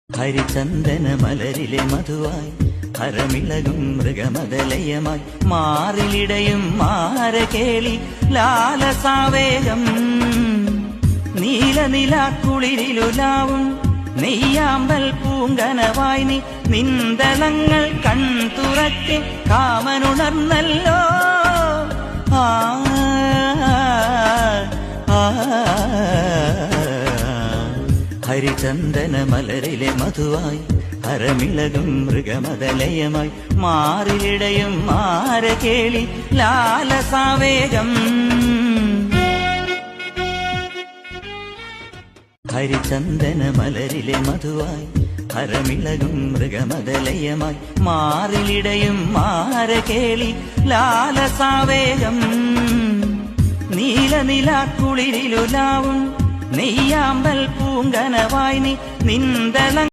ഹരിചന്ദന മലരിലെ മധുവായി ഹരമിളകും മൃഗമദലയമായി മാറിലിടയും മാരകേളി ലാലസാവേഗം നീലനിലാക്കുളിരിലുലാവും നെയ്യാമ്പൽ പൂങ്കനവായി നീ നിന്തളങ്ങൾ കൺതുറക്കെ കാമനുണർന്നല്ലോ ഹരിചന്ദന മലരിലെ മധുവായി ഹരമിളകും മൃഗമദലയമായി മാറിലിടയും മാരകേളി ലാലസാവേഗം ഹരിചന്ദന മലരിലെ മധുവായി ഹരമിളകും മൃഗമദലയമായി മാറിലിടയും മാരകേളി ലാലസാവേഗം നീലനിലാക്കുളിരിലുലാവും നെയ്യാമ്പൽ പൂങ്കനവായി നീ നിന്തള